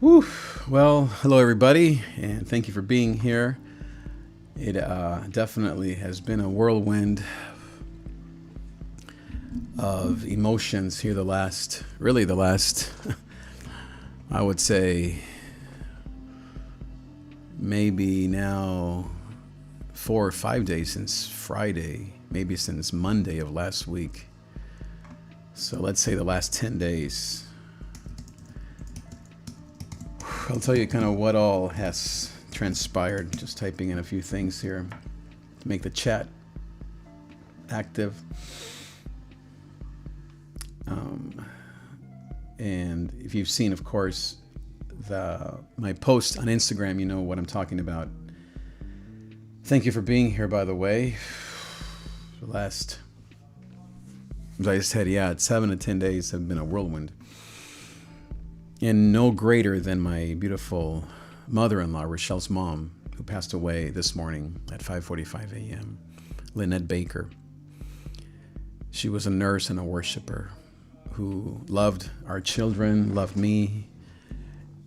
Whew. Well, hello everybody, and thank you for being here. It definitely has been a whirlwind of emotions here the last, I would say, maybe now 4 or 5 days since Friday, maybe since Monday of last week. So let's say the last 10 days. I'll tell you kind of what all has transpired. Just typing in a few things here to make the chat active. And if you've seen, of course, my post on Instagram, you know what I'm talking about. Thank you for being here, by the way. As I said, 7 to 10 days have been a whirlwind. And no greater than my beautiful mother-in-law, Rachelle's mom, who passed away this morning at 5:45 a.m., Lynette Baker. She was a nurse and a worshiper who loved our children, loved me,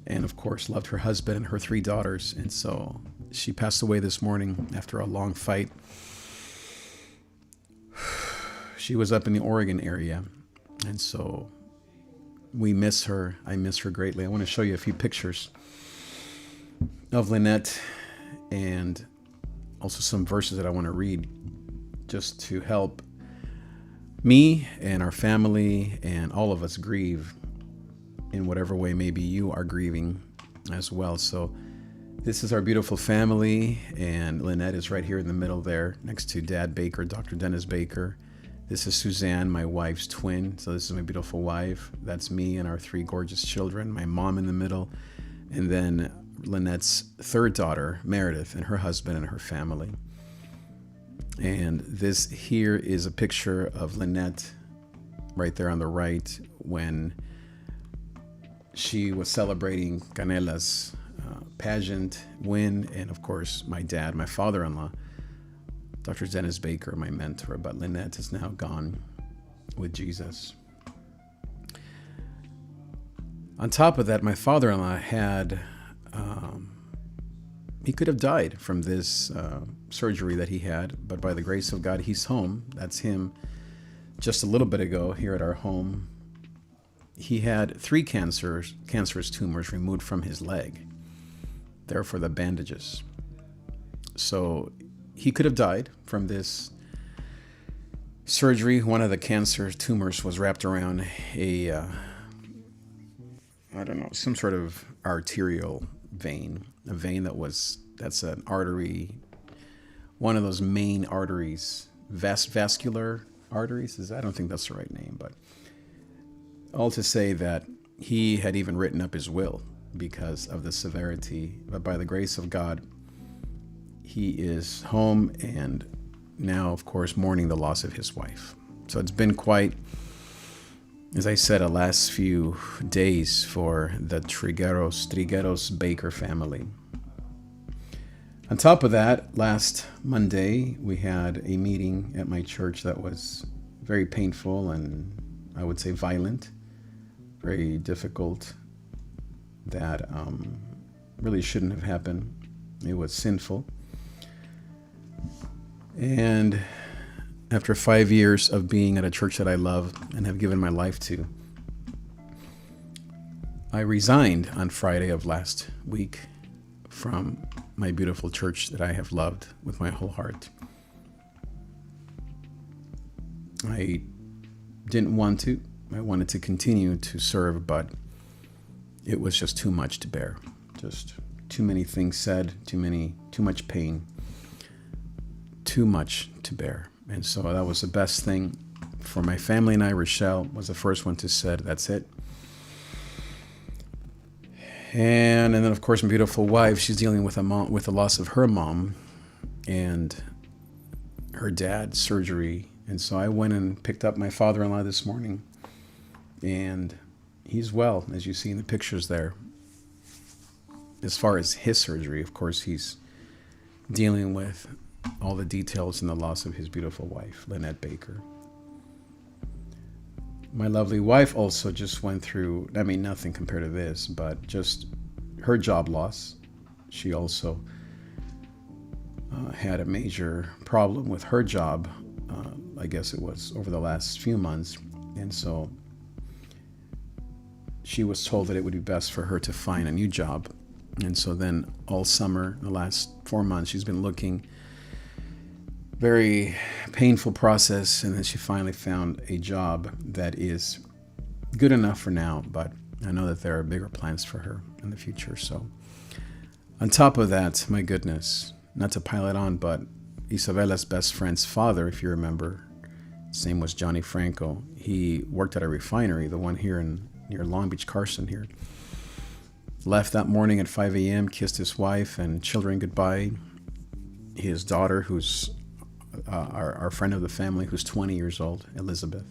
and of course loved her husband and her 3 daughters. And so she passed away this morning after a long fight. She was up in the Oregon area, and so we miss her. I miss her greatly. I want to show you a few pictures of Lynette and also some verses that I want to read just to help me and our family and all of us grieve in whatever way maybe you are grieving as well. So this is our beautiful family, and Lynette is right here in the middle there next to Dad Baker, Dr. Dennis Baker. This is Suzanne, my wife's twin. So this is my beautiful wife. That's me and our 3 gorgeous children. My mom in the middle. And then Lynette's 3rd daughter, Meredith, and her husband and her family. And this here is a picture of Lynette right there on the right when she was celebrating Canela's pageant win. And of course, my dad, my father-in-law, Dr. Dennis Baker, my mentor, but Lynette is now gone with Jesus. On top of that, my father-in-law he could have died from this surgery that he had, but by the grace of God, he's home. That's him just a little bit ago here at our home. He had 3 cancerous tumors removed from his leg, therefore the bandages. So he could have died from this surgery. One of the cancer tumors was wrapped around some sort of arterial vein, a vein that's an artery, one of those main arteries, vascular arteries. I don't think that's the right name, but all to say that he had even written up his will because of the severity, but by the grace of God, he is home and now, of course, mourning the loss of his wife. So it's been quite, as I said, a last few days for the Trigueros Baker family. On top of that, last Monday, we had a meeting at my church that was very painful and I would say violent, very difficult, that really shouldn't have happened. It was sinful. And after 5 years of being at a church that I love and have given my life to, I resigned on Friday of last week from my beautiful church that I have loved with my whole heart. I didn't want to. I wanted to continue to serve, but it was just too much to bear. Just too many things said, too much pain. Too much to bear. And so that was the best thing for my family and I. Rachelle was the first one to say, that's it. And then, of course, my beautiful wife, she's dealing with the loss of her mom and her dad's surgery. And so I went and picked up my father-in-law this morning, and he's well, as you see in the pictures there. As far as his surgery, of course, he's dealing with all the details and the loss of his beautiful wife, Lynette Baker. My lovely wife also just went through, nothing compared to this, but just her job loss. She also had a major problem with her job. I guess it was over the last few months. And so she was told that it would be best for her to find a new job. And so then all summer, the last 4 months, she's been looking. Very painful process. And then she finally found a job that is good enough for now. But I know that there are bigger plans for her in the future. So on top of that, my goodness, not to pile it on, but Isabella's best friend's father, if you remember, his name was Johnny Franco. He worked at a refinery, the one here near Long Beach, Carson here. Left that morning at 5 a.m., kissed his wife and children goodbye. His daughter, who's our friend of the family, who's 20 years old, Elizabeth.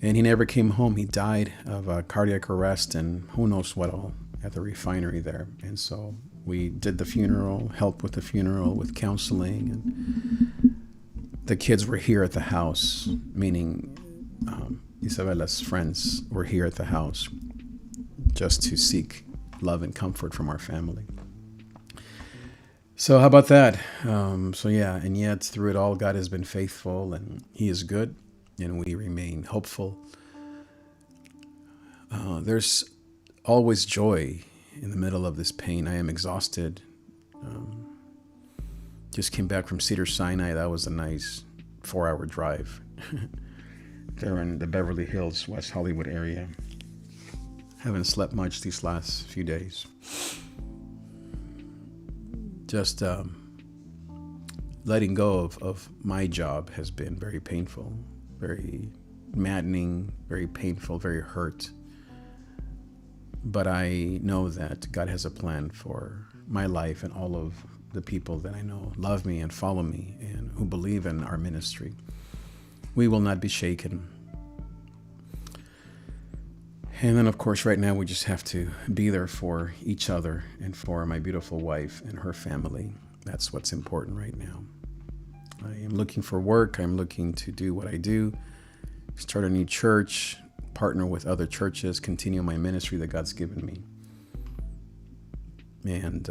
And he never came home. He died of a cardiac arrest and who knows what all at the refinery there. And so we did the funeral, helped with the funeral, with counseling. And the kids were here at the house, meaning Isabella's friends were here at the house just to seek love and comfort from our family. So how about that? And yet through it all, God has been faithful and He is good, and we remain hopeful. There's always joy in the middle of this pain. I am exhausted. Just came back from Cedar Sinai. That was a nice 4-hour drive. They're in the Beverly Hills, West Hollywood area. Haven't slept much these last few days. Just letting go of my job has been very painful, very maddening, very painful, very hurt. But I know that God has a plan for my life, and all of the people that I know love me and follow me and who believe in our ministry. We will not be shaken. And then, of course, right now we just have to be there for each other and for my beautiful wife and her family. That's what's important right now. I am looking for work. I'm looking to do what I do, start a new church, partner with other churches, continue my ministry that God's given me. And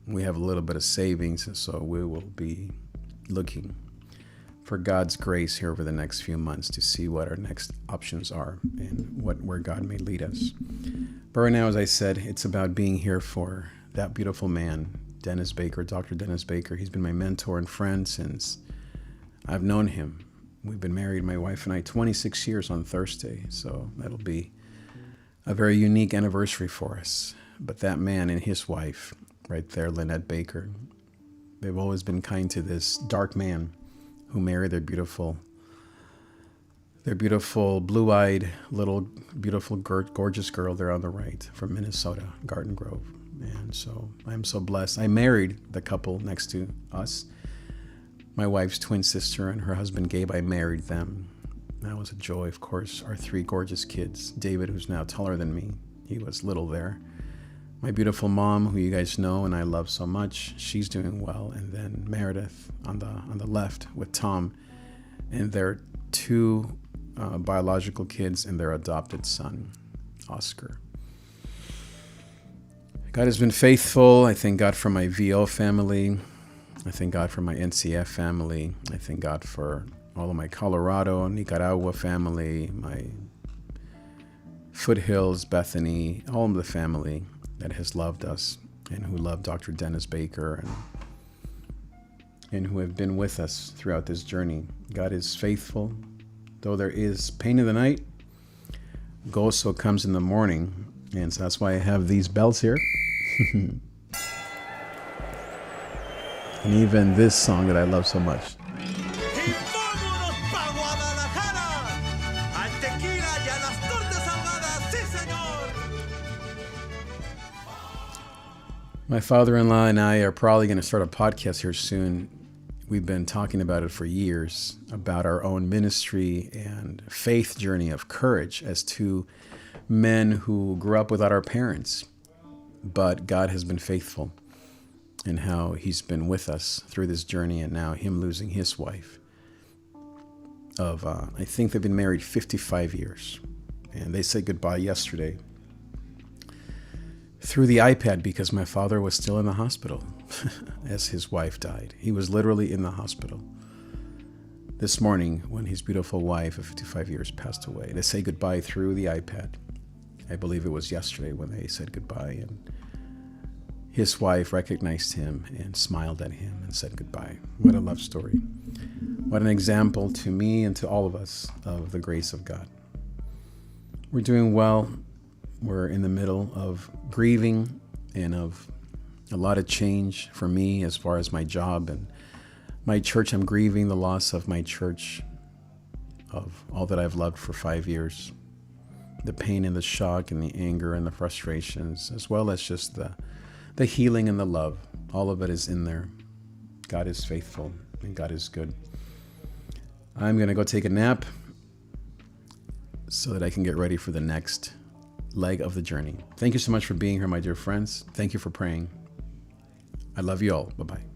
we have a little bit of savings, and so we will be looking for God's grace here over the next few months to see what our next options are and where God may lead us. But right now, as I said, it's about being here for that beautiful man, Dennis Baker, Dr. Dennis Baker. He's been my mentor and friend since I've known him. We've been married, my wife and I, 26 years on Thursday. So that'll be a very unique anniversary for us. But that man and his wife right there, Lynette Baker, they've always been kind to this dark man who married their beautiful blue-eyed, little, beautiful, gorgeous girl there on the right from Minnesota, Garden Grove. And so I'm so blessed. I married the couple next to us. My wife's twin sister and her husband, Gabe, I married them. That was a joy, of course. Our 3 gorgeous kids. David, who's now taller than me. He was little there. My beautiful mom, who you guys know and I love so much, she's doing well. And then Meredith on the left with Tom and their 2 biological kids and their adopted son, Oscar. God has been faithful. I thank God for my VO family. I thank God for my NCF family. I thank God for all of my Colorado, Nicaragua family, my Foothills, Bethany, all of the family that has loved us and who love Dr. Dennis Baker and who have been with us throughout this journey. God is faithful. Though there is pain in the night, gozo comes in the morning. And so that's why I have these bells here. And even this song that I love so much. My father-in-law and I are probably going to start a podcast here soon. We've been talking about it for years, about our own ministry and faith journey of courage as 2 men who grew up without our parents. But God has been faithful in how He's been with us through this journey, and now him losing his wife. I think they've been married 55 years, and they said goodbye yesterday. through the iPad because my father was still in the hospital as his wife died. He was literally in the hospital this morning when his beautiful wife of 55 years passed away. They say goodbye through the iPad. I believe it was yesterday when they said goodbye, and his wife recognized him and smiled at him and said goodbye. What a love story. What an example to me and to all of us of the grace of God. We're doing well. We're in the middle of grieving and of a lot of change for me as far as my job and my church. I'm grieving the loss of my church, of all that I've loved for 5 years. The pain and the shock and the anger and the frustrations, as well as just the healing and the love. All of it is in there. God is faithful and God is good. I'm going to go take a nap so that I can get ready for the next leg of the journey. Thank you so much for being here, my dear friends. Thank you for praying. I love you all. Bye-bye.